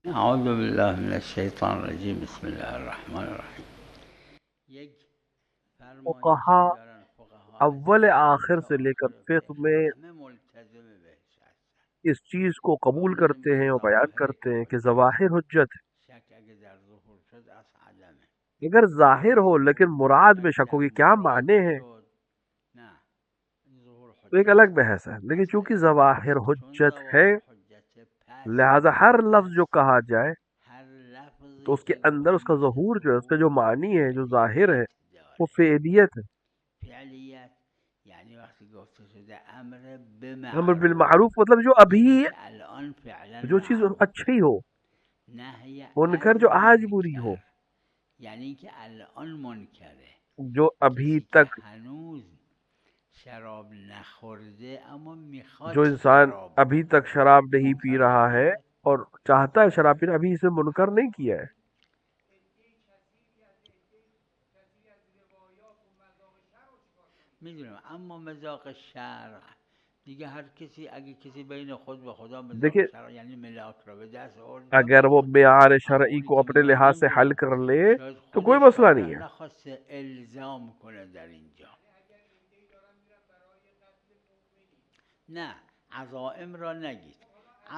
اعوذ باللہ من الشیطان الرجیم بسم اللہ الرحمن الرحیم. یک فرمایشی فقہا دارن فقها از اول آخر اول تا سے لے کر آخر فقہ فقه میں همه ملتزم بهش هستن. اس چیز کو قبول قائلن کرتے به ہیں اور بیان ظواهر کرتے ہیں کہ امور. ظواہر حجت شک اگه در ظهور شد از عدمه. ہے. اگر ظاہر ہو لیکن مراد میں شک شک در ہوگی کیا مراد معنی ہے شد نه ظهور تو ایک حجت الگ است. بحث ہے، لیکن پس چونکہ ظواہر چون حجت ہے ظواهر حجت پس لہذا ہر لفظ جو کہا جائے هر تو لفظی اس کے که اندر گفته اس کا میشه ظہور جو ہے، اس کا جو ظهور معنی ہے، جو ظاہر ہے، فعلیت وہ داره. فعلیت ہے. فعلیت یعنی وقتی گفته شده امر به امر معروف بالمعروف مطلب جو ابھی یعنی که الان فعلا جو چیز معروف. اچھی ہو، نهی منکر از جو آج بری ہو، منکر یعنی که الان منکره. جو ابھی کسی که تک هنوز شراب نخورده اما جو میخواد انسان شراب ابھی تک بخوره شراب نہیں پی رہا ہے منکره. اور چاہتا ہے شراب پینا، ابھی اسے منکر نہیں کیا ہے. میدونم اما مذاق شرع دیگه هر کسی اگه کسی بین خود به خدا مذاق دیکھیے شرع یعنی ملاک را به دست آورد و اگر وہ بخورد. معیار اما شرعی اونی کو که اپنے میخواد لحاظ سے حل نمیدونم کر لے شاید تو کوئی خودش مسئلہ ظاهرا نہیں ہے. نخواسته الزام کنه در اینجا. نه عزائم را نگید.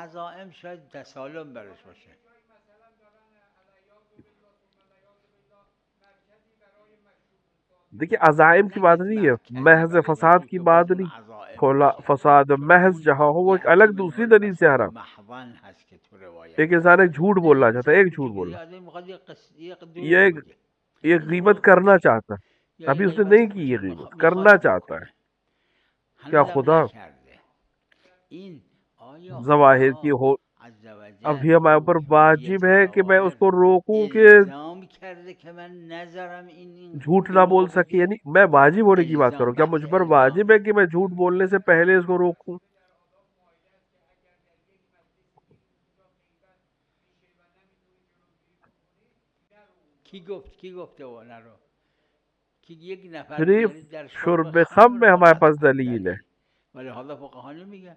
عزائم شاید تسالم برش باشه. دیکھیے عزائم کی بات نگید نہیں ہے، مرکزی محض برای فساد مشروب کی که بات باز اون نہیں. عزائم کھولا میشه. فساد چون محض اون جہاں ہو وہ ایک یأتی الگ منه دوسری دلیل سے الفساد حرام. محضاً هست که تو ایک روایت انسان هست. ایک جھوٹ نه بولنا چاہتا ہے، مثلا ایک میگه جھوٹ که بولنا، یه آدمی میخواد یه یہ دروغ ایک بگه ایک یه غیبت دروغ کرنا میگه چاہتا ہے، یا ابھی یه اس نے غیبت نہیں کی یہ غیبت کرنا میخواد چاہتا ہے. بکنه کیا هنوزم خدا نکرده. این آیا ظواہر کی خدا ہو عزوجل ابھی ہمارے اوپر حجیت واجب ہے کہ میں اس ظواهر کو روکوں کہ الزام کرده که من نذارم این جھوٹ نہ بول دروغ سکے؟ بگه. یعنی میں واجب ہونے کی بات کروں، الزام کیا بحث مجھ پر واجب ہے الزامه. کہ میں جھوٹ بولنے سے پہلے اس کو روکوں؟ کی گفته وانا رو که یک نفر صرف بیارید در شرب شرب خم خمر میں ہمارے فقط پاس دلیل ہے. دلیل. ولی حالا فقها نمیگن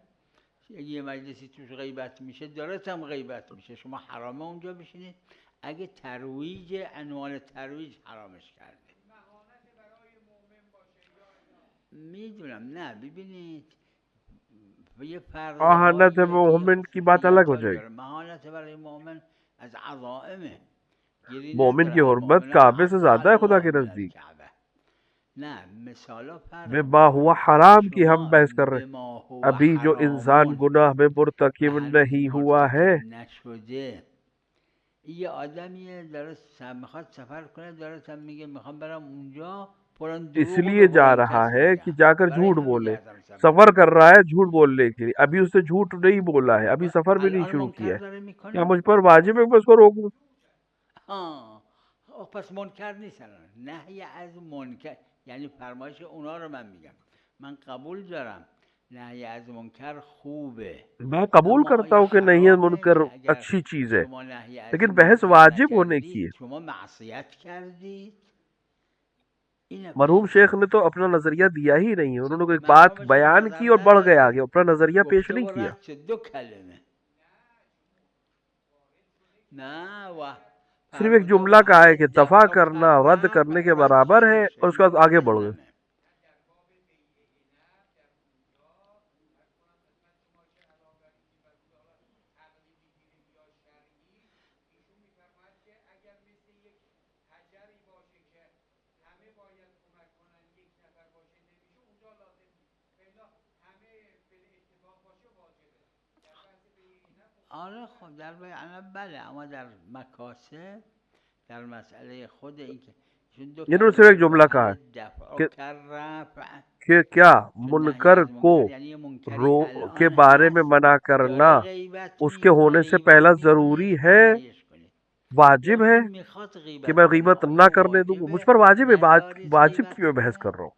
اگه یه مجلسی توش غیبت میشه دارت هم غیبت میشه شما حرامه اونجا بشینید. اگه ترویج عنوان ترویج حرامش کرده میدونم. نه ببینید یه فرض آہانت هایی که یه مومن کی بات الگ خصوصیت ہو هایی جائے گی. داره. مهانت برای مؤمن از عظائمه گیری مومن نداره. کی حرمت المؤمنان کعبے سے اعظم زیادہ ہے خدا الله کے من نزدیک. الکعبه. نه مثالا بے فرق ما داره. ہوا حرام کی ہم شما بحث کر رہے به ہیں. ما هو ابھی جو انسان حرامون گناہ میں که مرتکب هنوز نہیں ہوا ہے، مرتکب نشده یه آدمیه داره میخواد سفر کنه داره میگه میخوام برم اونجا فلان اس دروغ رو لیے به جا فلان رہا کس ہے کہ بگم جا کر برای جھوٹ همین بولے. ازم سفر سفر کر میکنه. رہا ہے جھوٹ بولنے کے لیے، ابھی اس نے جھوٹ نہیں بولا ہے، ابھی سفر بھی نہیں الان شروع منکر کیا ہے. داره کیا میکنه. مجھ پر واجب ہے کہ میں اس کو روکوں؟ پس منکر نیست الان. نهی از منکر یعنی فرمایش اونا رو من میگم. من قبول دارم نهی از منکر خوبه میں قبول اما کرتا آیا ہوں کہ نہیں ہے حرامه منکر که اگر اچھی چیز ہے، شما نهی از لیکن بحث منکر واجب ہونے کی نکردید ہے. شما معصیت کردید. اینه مرحوم بحث. شیخ نے تو اپنا نظریہ دیا ہی نہیں، انہوں نے کوئی بات مرحوم شیخ بیان کی نظر اور بڑھ گئے نداده آگے، اپنا نظریہ پیش گفته نہیں و کیا. رد شد دو کلمه. نه و صرف ایک فرموده و جملہ کہا ہے کہ دفاع دفع کرنا رد رفع کرنے کے رد برابر ہے، چیزشه. اور اس کے این بعد آگے بڑھ گئے. مسلمه. آره خب در بیان بله اما در مکاسب در مسئله خود این که چون دو انہوں نے صرف کلمه ایک جملہ کہا واحد ہے دفع کہ کر رفع. کیا چون نهی منکر از کو منکر یعنی یه منکری کے الان بارے میں هست منع کرنا داره غیبت اس کے میکنه ہونے سے غیبت پہلا میکنه ضروری شما ہے، نهیش کنید. واجب ہے گفتیم میخواد کہ غیبت میں کنه غیبت نہ آیا کرنے دوں. مجھ واجبه پر واجب ہے، نذارید واجب کی غیبت میں بحث کنه. کر رہا ہوں.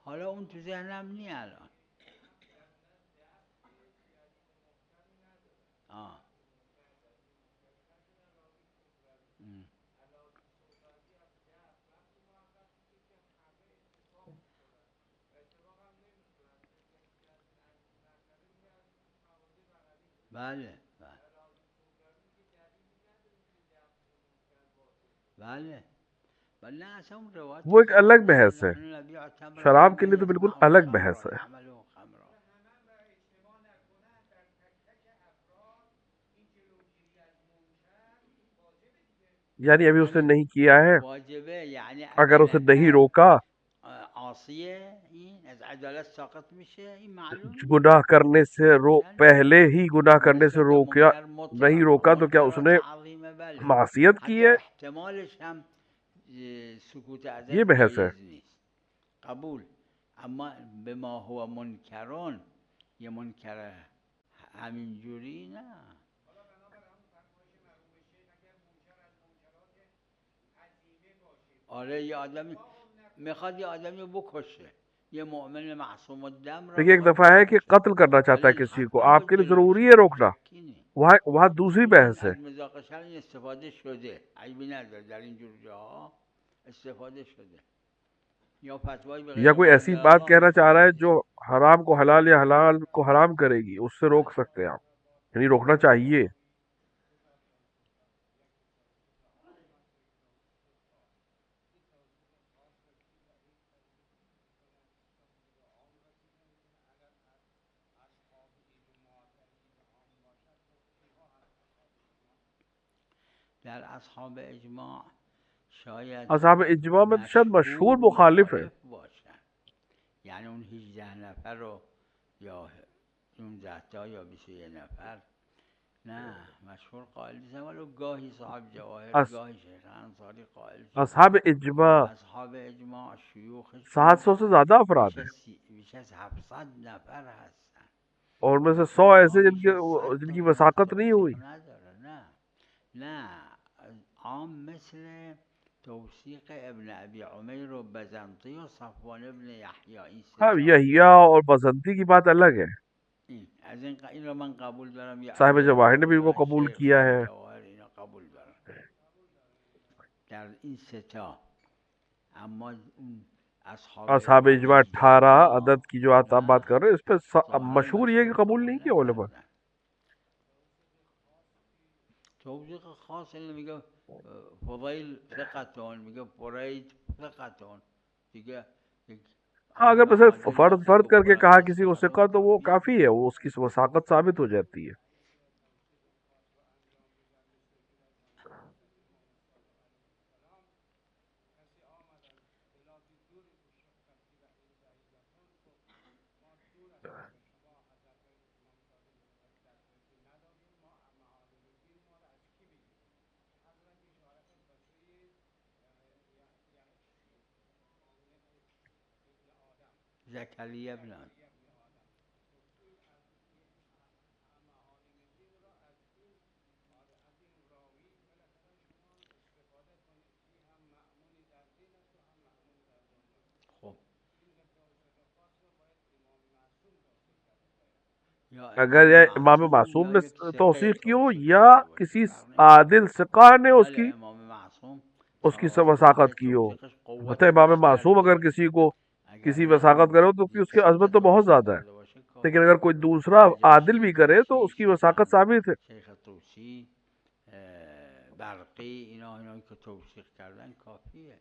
حالا اون تو ذهنم نی الان. آه. ام. بله بله بله بل نه اصلا اون روایت وہ ایک الگ صحیحه بحث ہے. نحن نبيع التمر شراب کے كما لیے تو بالکل يصنع الگ الخمر بحث ہے. ويعمله خمرا. یعنی ابھی اس نے یعنی نہیں کیا ہے, واجبه یعنی اگر اگر اسے نہیں روکا عاصیه این از عدالت ساقط میشه این معلوم نیست گناہ کرنے سے پہلے ہی گناہ کرنے سے نسبت به روکیا منکر نہیں مطلق روکا تو کیا اس منکرات نے عظیمه بله معصیت کی حتی ہے؟ احتمالش هم سکوت یہ ازش بحث ہے. جایز نیست قبول. اما به ما هو منکرون یه منکر همینجوری نه. آره یه آدمی میخواد یه آدمی بکشه یه مؤمن معصوم الدم را دیکھیے ایک میخواد دفعہ ہے کہ بکشه قتل کرنا چاہتا ہے ولی کسی کو, حتما آپ باید کے لیے جلوش ضروری ہے بگیره روکنا, شکی نیست. وہاں دوسری این بحث ہے. از مذاق شرعی استفاده شده عیبی نداره در این جور جاها استفاده شده یا فتوای به یا غیر کوئی ایسی مراد بات الله هم کہنا چاہ رہا ہے استفاده جو شده. حرام کو حلال یا حلال کو حرام کرے گی, اس سے روک بله سکتے ہیں آپ, یعنی روکنا چاہیے. در اصحاب اجماع شاید اصحاب اجماع میں تو شاید مشہور مخالف ہے. مخالف باشن یعنی اون 18 نفر رو یا 19 تا یا 21 نفر نه مشهور قائل نیستن ولو گاهی صاحب جواهر گاهی شیخ انصاری قائل شدن. اصحاب اجماع اصحاب اجماع شیوخشون 700 سے زیادہ افراد ہیں, بیش از 700 نفر هستن اور ان میں سے 100 اصلا ایسے بیش از 100 جن کی تاشون وثاقت نہیں ہوئی. توثیق نداره. نه عام مثل توثیق ابن ابی عمیر و بزنطی و صفوان ابن یحیی این ہاں ستا یحییٰ اور بزنتی کی بات الگ ہے, این رو من قبول دارم یا صاحب اگه جواہر نے بھی ان کو مثلا قبول شیخ کیا صاحب ہے. جواهر اینا قبول دارم در این ستا. اما اون اصحاب اجماع 18 عدد کی جو آپ بات کر رہے ہیں, اس پہ ظاهرا مشہور یہ کہ قبول نہیں کیا علماء. نکردن. توضیح خاص اینه میگه فضیل ثقتون میگه فرید ثقتون دیگه ہاں اگر علم بس عادل فرد وقتی فرد که کر کے کہا قرآن کسی کو ثقتون ثقہ تو وہ کافیه. کافی ہے, وہ اس کی وثاقت ثابت ہو جاتی ہے. زکریا ابن خب یا اگر امام یہ امام معصوم معصوم یا نے یک ثقه توثیق کی ہو توصیف یا کرده باشه کسی فرق نمیکنه. عادل ثقہ نے بله امام معصوم اس کی وثاقت کی ہو. توثیقش قوت ہوتا ہے امام بیشتری معصوم اگر داره. کسی کو اگر کسی همون وثاقت کرے ہو تو یک اس کی ثقه عظمت تو بہت توصیف زیادہ ہے, کرده باشه لیکن کافیه. اگر کوئی دوسرا عادل نجاشی بھی کرے تو اس کی شیخ وثاقت ثابت ہے. شیخ طوسی برقی اینایی که توثیق کردن کافیه.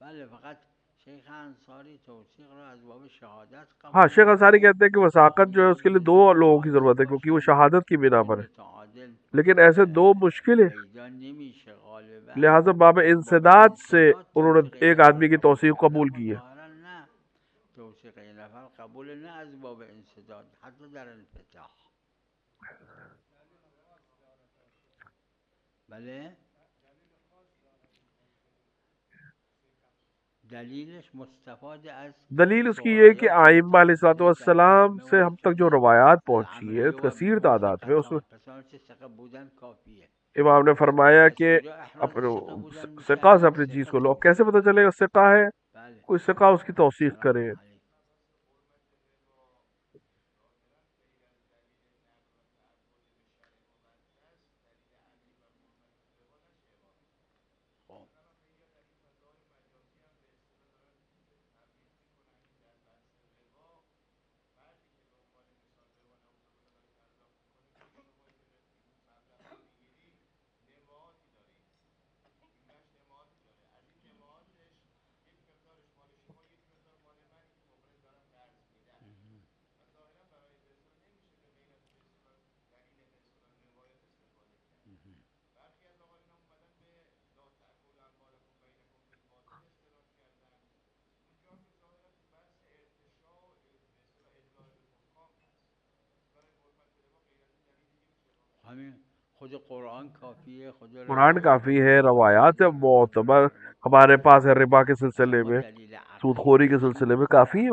بله فقط شیخ انصاری توثیق را از باب شهادت ہاں قبول شیخ انصاری میکنه. کہتے ہیں کہ وثاقت جو ہے اس کے لیے دو لوگوں کی ضرورت ہے, کیونکہ وہ شہادت کی بنا پر ہے, عادل لیکن ایسے دو مشکل ہے, پیدا نمیشه غالبا. لہٰذا باب از باب انسداد سے انسداد انہوں توثیق نے یه ایک نفر آدمی کی قبول توثیق کردن قبول خب کی ہے. ظاهرا نه توثیق یه نفر قبول نه از باب انسداد حتی در انفتاح. بله دلیلش مستفاد از دلیل اس کی یہ ہے کہ آئمہ علیہ الصلوۃ والسلام سے ہم تک جو روایات پہنچی ہے کثیر تعداد میں, اس میں ثقه بودن کافیه. امام نے فرمایا کہ اپنے ثقہ سے اپنی چیز کو لو. کیسے پتہ چلے گا ثقہ ہے؟ کوئی ثقہ اس کی توثیق کرے. همین خود قرآن کافیه، خود قرآن روایات کافی ہے، کافیه، روایات معتبر ہمارے پاس ہے ربا کے سلسلے شما میں، دلیل سود عقلی خوری کے میخواین سلسلے میں کافی ہے.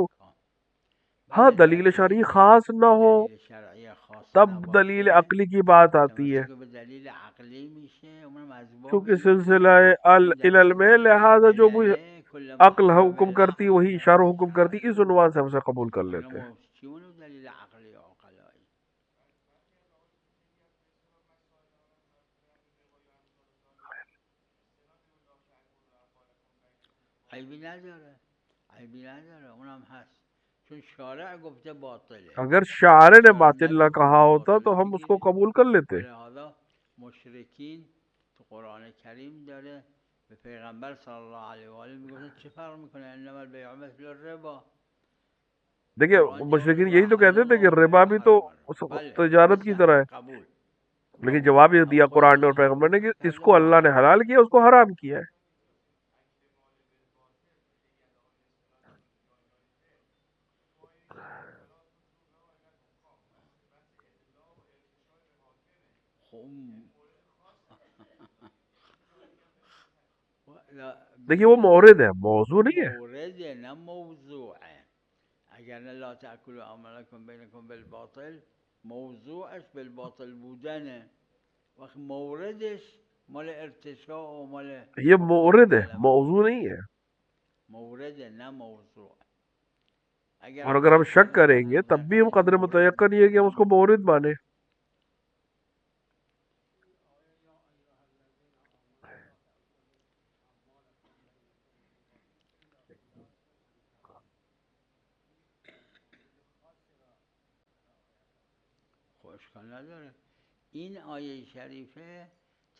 ہاں بله دلیل شرعی خاص نہ ہو دلیل شرعی خاص تب دلیل نباشه عقلی کی بات آتی ہے، تمسک به دلیل عقلی میشه، اونم از باب کیونکہ این که سلسلہ چون در العلم میں سلسله لہذا جو بھی علله کل عقل حکم محتمل کرتی وہی شرع حکم کرتی، اس عنوان سے ہم سے قبول کر اینا لیتے ہیں. چیونه دلیل عقلی عقلایی عیبی نداره، عیبی نداره، اونم هست چون شارع گفته باطله، اگر شاعر نے شارع باطل نہ نگفته کہا ہوتا باطله تو ہم اس کو بگیرید قبول کر لیتے. ولهذا مشرکین تو قرآن کریم داره به پیغمبر صلی الله علیه و آله میگفتن چه فرق میکنه انما البیع مثل الربا. دیکھیے قرآن جواب مشرکین داد یہی تو واحل کہتے تھے کہ الله ربا البیع بھی تو وحرم الربا. بله تجارت کی درسته، طرح ہے، قبول لیکن قبول. جواب یہ اما دیا خود قرآن اور الله پیغمبر نے کہ اس تازه کو اللہ نے محرم حلال کیا، اس کو حرام کیا ہے. دیکھیے وہ مورد ہے، موضوع نہیں ہے. مورد نه موضوعه. اگر نه لا تأکلوا اموالکم بینکم بالباطل، موضوعش بالباطل بودنه، وقت موردش مال ارتشاء و مال یہ مورد ہے، مسالمه، موضوع نہیں ہے. مورد نه موضوع. اور اگرم اگر ہم شک شک پیدا کریں کنه گے تب بھی ہم متأکد قدر مورد متیقن یہ ہے کہ ہم نه اس کو موضوع. مورد مانے. اشکال نداره. این آیه شریفه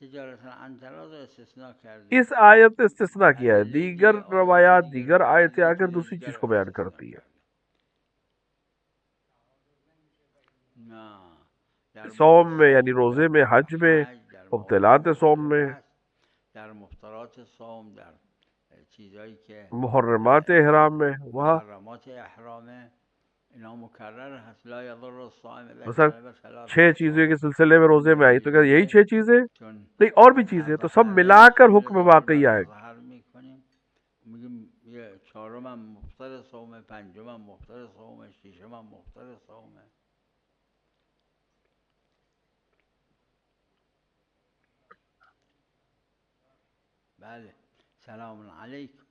تجارت عن تراز رو استثناء کرده. اس آیت نے استثناء کیا ہے، ادله دیگر دیگه آیات روایات دیگر دیگر روایات آیتیں آ کر چیز دوسری دیگر چیز رو کو بیان استثناء کرتی ہے. کرده. نه در صوم میں یعنی صوم، روزے در میں، حج میں، حج، در موارد مبتلات صوم میں، مختلف هست، در مفطرات صوم، در چیزایی که محرمات احرام میں، وہاں محرمات احرامه، اینا مکرر هست. لا یضر الصائم اذا مثلا اجتنب ثلاث 6 چیزیں خصال. کے سلسلے میں روزے میں آئی تو کیا یہی 6 چیزیں؟ چون نہیں اور بھی چیزیں، تو سب ملا نظرش کر حکم لذا واقعی قربت آئے گا. مظهر میکنیم، میگیم یه چهارمم مفطر صومه، پنجمم مفطر صومه، ششمم مفطر صومه. بله سلام علیکم.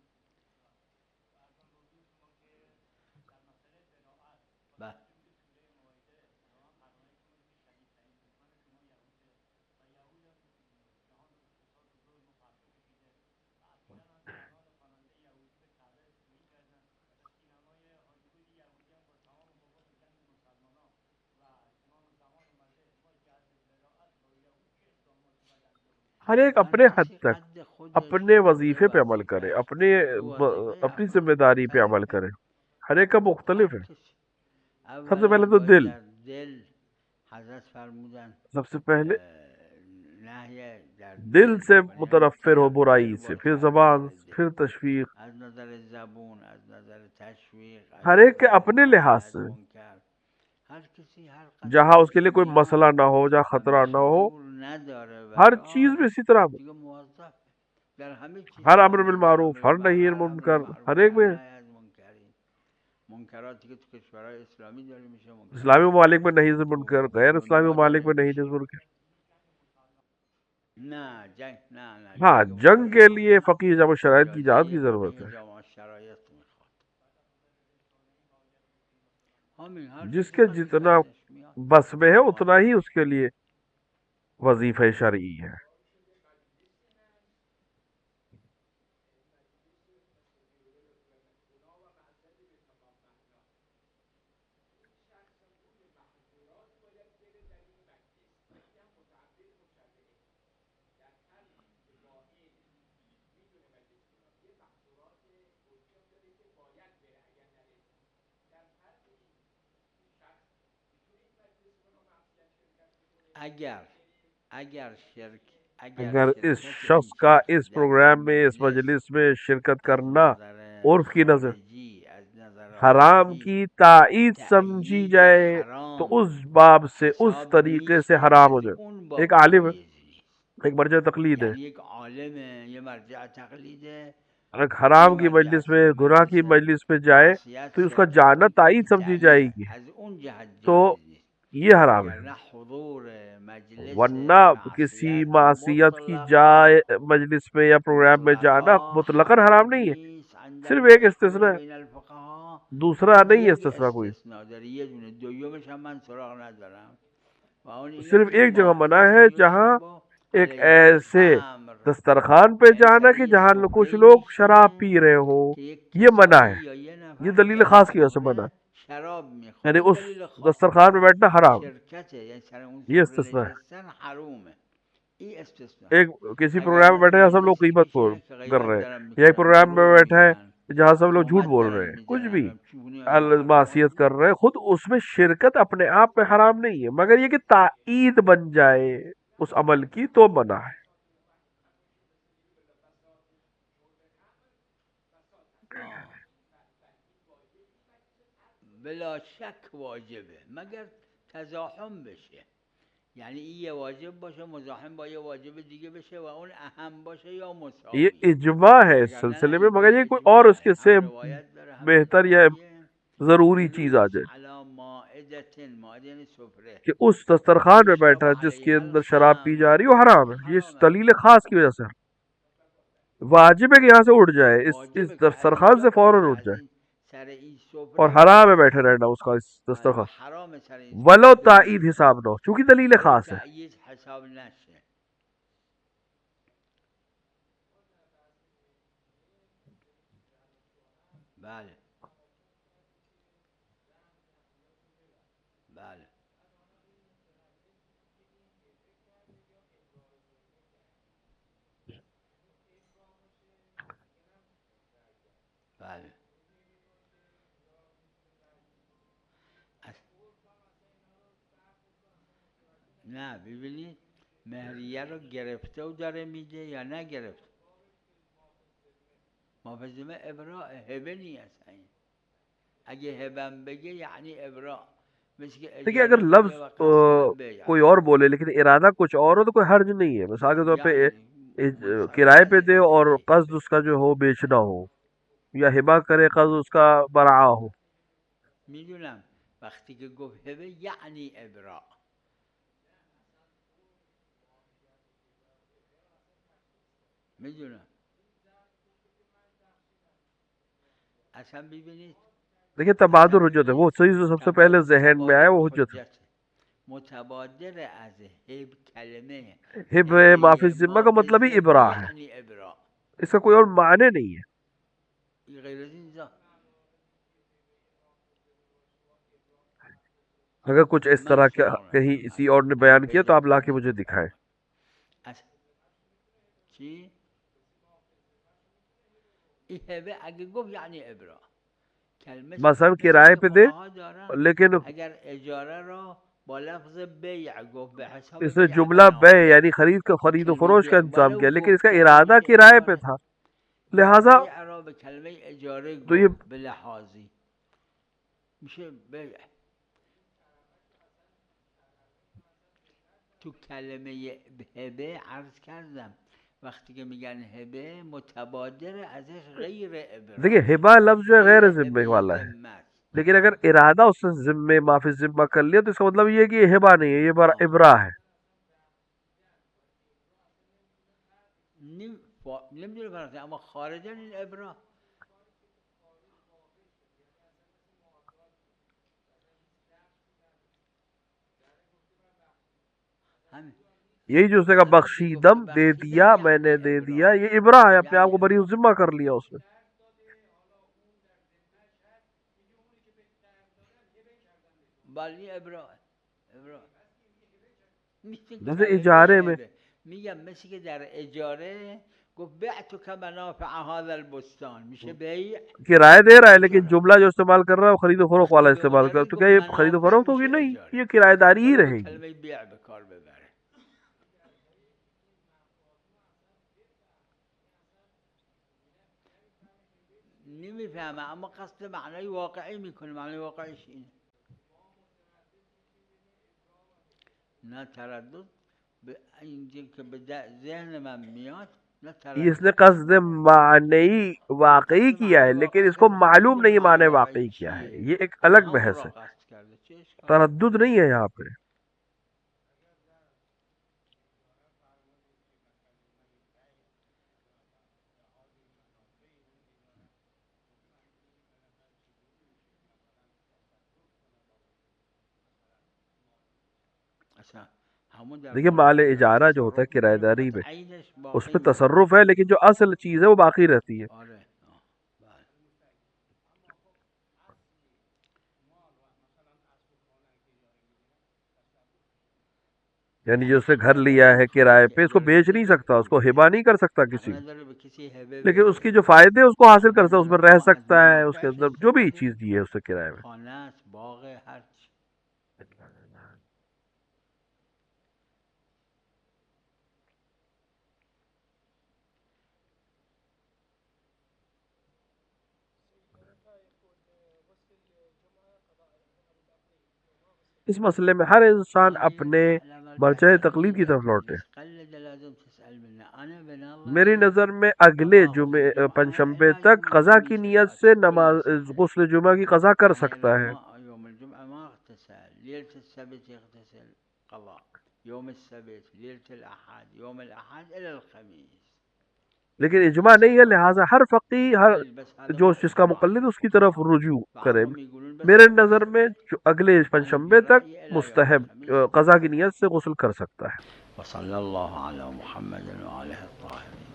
بله ہر ایک هر اپنے حد کسی تک قد خودش اپنے طبق وظیفے پہ عمل کرے، وظیفهش، تو وظیفه اپنی افراد ذمہ داری پہ عمل مختلفه. کرے. ہر ایک کا هر مختلف ہے. کسی سب سے اولا پہلے تو باید دل، در دل، حضرت فرمودن سب سے پہلے نهی در دل دل سے بکنیم، متنفر ہو دل برائی سے، باید پھر از زبان، نظر دل، پھر تشویق. از نظر زبون، از نظر تشویق، از ہر ایک کے نظر اپنے نهی لحاظ از سے، منکر. ہر کسی ہر قدر جہاں اس کے لیے کوئی مسلمی مسئلہ ها نہ ہو، جہاں و خطرہ نہ ہو، شعور نداره ہر چیز براش میں اسی طرح دیگه موظف در همه چیز ہر امر همینه، در بالمعروف، امر ہر هر نہی امر منکر، ہر معروف، ایک هر میں. نهی از منکری. منکراتی که تو کشورهای اسلامی داره میشه منکرات اسلامی ممالک میں نہیں تو منکر، غیر اسلامی دنیا ممالک داره میں نہیں میشه. منکر. نه جنگ، نه ہاں جنگ جنگ ممکن کے نیست، لیے فقیہ جامع شرائط کی ایجاد اجازه کی ضرورت فقیه ہے. جامع شرایط میخواد. همین هر جس کسی کے قد جتنا دستش میاد. بس میں ہے آره اتنا ہی اس کے لیے وظیفہ شرعی ہے. اگر اگر اس شرکت شخص این کا شخص اس در این پروگرام میں، اس مجلس مجلس میں شرکت از کرنا نظر عرف کی نظر خارجی، از نظر حرام کی تائید سمجھی جائے تو اس باب سے اس طریقے سے حرام ہو جائے. ایک عالم ہے، ایک مرجع تقلید ہے، ایک عالم ہے، یہ مرجع تقلید ہے، اگر حرام کی مجلس میں، گناہ کی مجلس میں جائے تو اس کا جانا تائید سمجھی جائے گی، از اون جهت تو جایز نیست، یہ حرام ہے. وگرنه حضور مجلس ورنہ کسی معصیت معصیت کی مطلقا جائے مجلس میں یا پروگرام میں جانا مطلقاً حرام نہیں ہے، نیست عند صرف ایک المشهور استثناء ہے، بین الفقهاء. دوسرا این نہیں ہے یک استثناء کوئی. استثناء داره، یه دونه، دویمش هم من سراغ ندارم و اون اینه صرف که ایک جگہ منع ماعز ہے جہاں یشرب ایک علیه ایسے الخمر، دسترخوان پہ جانا کہ سر یه جہاں کچھ سفره‌ای لوگ شراب میشینه پی رہے ہوں، که یک یہ منع کسانی ہے. یا یه یہ نفر دلیل خاص کی وجہ سے منع دائمانه ہے، شراب یعنی میخوره، این اس دلیل خاصه. دسترخوان پہ بیٹھنا حرام ہے، شرکته، یعنی سر اون یہ سفره استثناء ہے. نشستن حرومه، این استثناء. ایک کسی اگر پروگرام میں نه تو بیٹھے ہیں سب لوگ مجلسی که غیبت میشینن که کر غیبت رہے دارن ہیں، یا ایک میکنن، پروگرام میں دروغ بیٹھا ہے میگن، جہاں سب لوگ جھوٹ تہمت بول رہے دارن ہیں، کچھ بھی میزنن، چونی های مخالفت. معصیت کر رہے ہیں، خود اس میں شرکت اپنے آپ میں حرام نہیں ہے، مگر یہ کہ تائید بن جائے اس عمل کی تو منع ہے. بلا شک واجبه مگر تزاحم بشه، یعنی این یه واجب باشه مزاحم با یه واجب دیگه بشه و اون اهم باشه یا یہ مساوی، اجماع ہے اس وگرنه سلسلے نه، میں، این مگر یک یہ کوئی اور اس اجماعه، کے سے هم روایت داره هم بہتر یا اجماعیه. ضروری چیز آ جلوس جائے علی مائدة، مائده یعنی سفره، کہ اس دسترخوان میں یشرب بیٹھا جس کے علیها اندر شراب پی جا الخمر، رہی ہے وہ حرام این ہے. یہ حرامه. دلیل خاص کی وجہ سے واجب ہے کہ یہاں سے اٹھ جائے، اس واجبه که از دسترخوان اینجا سے فوراً باشه، اٹھ از جائے، این سر این اور سفره حرام ہے باشه. بیٹھے رہنا اس کا اس بله، و دسترخوان، حرام سر این ولو سفره تائید بمونه، حساب نہ ہو چونکہ دلیل ولو خاص ہے. تأیید حساب نشه. بله بله بله. نه ببینید، مهریه رو گرفته و داره میده یا نگرفته. محافظه ابراء هبه نیست این، اگه هبم بگه یعنی ابراء، مثل که دیکھیے اجاره اگر لفظ میده و قصد بیع، کوئی اور بولے لیکن ارادہ کچھ اور ہو تو کوئی حرج نہیں ہے. مثال کے طور پہ یعنی کرائے پہ دے اور یعنی قصد اس کا جو ہو بیچنا ہو، یا ہبا کرے قصد اس کا برآ ہو. میدونم وقتی که گفت هبه یعنی ابراء. میدونم. اصلا ببینید دیکھیے تبادر حجت ہے، وہ صحیح جو سب سے پہلے ذہن میں آئے وہ حجت ہے. متبادر از هب کلمه ہب معافی هبه ذمہ کا معافی مطلب ہی ذمه ابراء ہے، یعنی ابراء، اس کا کوئی اور معنی نہیں ہے. این غیر از این اگر کچھ اس من طرح کا سراغ کہیں ندارم. اسی اور نے اگه بیان کیا تو پیدا آپ لا کے کنید مجھے دکھائیں. چی؟ این هبه اگه گفت یعنی ابراء، کلمه مثلا مثل کرائے که پہ دے فقها دارن لیکن اگر اجاره را با لفظ بیع گفت به حساب اس نے بیع جملہ بے بنا، یعنی به خرید و کلمه فروش کا بیع انتظام ولو کیا، لیکن اس کا گفتن ارادہ میشه کرائے پہ اجاره، تھا، یا لہذا بیع را به کلمه اجاره تو یہ گفت به لحاظی میشه بیع. تو کلمه هبه عرض کردم وقتی که میگن هبه متبادر ازش غیر ابراء، دیکھیے ہبا لفظ جو ہے غیر ذمے هبه والا ہے، ذمه است. لیکن اگر ارادہ اس سے ذمے معافی ذمہ کر لیا تو اس کا مطلب یہ ہے کہ یہ ہبا نہیں ہے، یہ ابرا ہے. نمیدونه فرق، اما خارجا این ابراء. همین یہی جو اس نے کہا بخشیدم دے دیا، میں نے دے دیا، یہ ابرا ہے، اپنے آپ کو بری ذمہ کر لیا اس نے. بله ابراء، ابراء جیسے اجارے میں میگم مثل که در اجاره گفت بعتک منافع هذا البستان، میشه بیع. کرایہ دے رہا ہے لیکن جملہ جو استعمال کر رہا ہے وہ خرید و فروخت والا وقتی به استعمال کر، اونجا تو کیا گفت یہ خرید و منافع فروخت ہوگی؟ میشه نہیں، اجاره، یہ کرایہ داری ہی ولو به رہے گی. کلمه بیع به کار ببره. نمیفهمه، اما قصد معنای واقعی میکنه. معنای واقعیش اینه. نه تردد به اینجا که به ذهن من میاد، نه اس نے تردد. قصد معنی واقعی کیا ہے لیکن اس کو معلوم نہیں معنی واقعی کیا ہے، یہ ایک اما الگ همون بحث را ہے. قصد کرده، چه اشکال؟ تردد نہیں ہے یہاں پہ. اچھا همون در دیکھیے مال مورد اجارہ جو ہوتا ہے تصرف کرایہ میکنه، داری پس میں عینش اس باقی پہ میمونه. تصرف ہے لیکن جو اصل چیز ہے وہ باقی رہتی ہے. آره بله. یعنی جو یعنی اس نے گھر خیال لیا ہے کرائے که پہ اس کو اجاره بیچ داری نہیں بیچ سکتا، اس کو میکنه، ہبا نہیں کر سکتا حق کسی کو، نداره به کسی هبه لیکن اس بده. کی جو فائدے اس کو حاصل کر سکتا ہے، اس مثلا میں رہ شما از سکتا ہے، اس کے منافعش اندر جو بھی استفاده چیز دی ہے کنید، اس سے کرائے میں. خانه است، باغ، هر چی. اس مسئلے میں ہر انسان يعني اپنے تعلم مرجع البحث تقلید کی فيه طرف لوٹے. مش قلد لازم تسأل منه. أنا میری بنظري نظر میں اگلے قضاء غسل جمعے الجمعة پنجشنبے لا تک يجوز قضا کی نیت بصفة سے كل نماز سنة. غسل جمعہ کی قضا کر يعني سکتا لو ہے. ما يوم الجمعة ما اغتسل، ليلة السبت يغتسل قضاء، يوم السبت، ليلة الأحد، يوم الأحد إلى الخميس. لیکن اجماع نہیں ہے، لہٰذا ہر فقی ہر بس هذا جو هو جس کا إجماع. مقلد اس کی طرف رجوع کرے. بعضهم يقولون بس میرے نظر میں جو اگلے عندي پنجشنبے تک رأي إلى يوم مستحب الخميس. قضا کی نیت سے غسل کر سکتا ہے. وصلى الله على محمد وآله الطاهرين.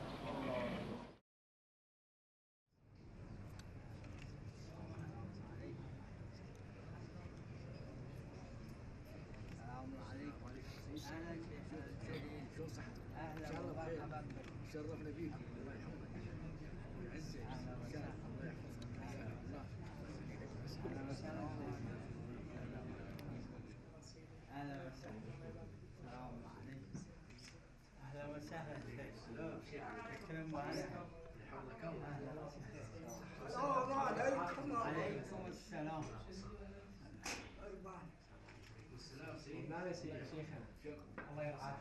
الله يرعاك.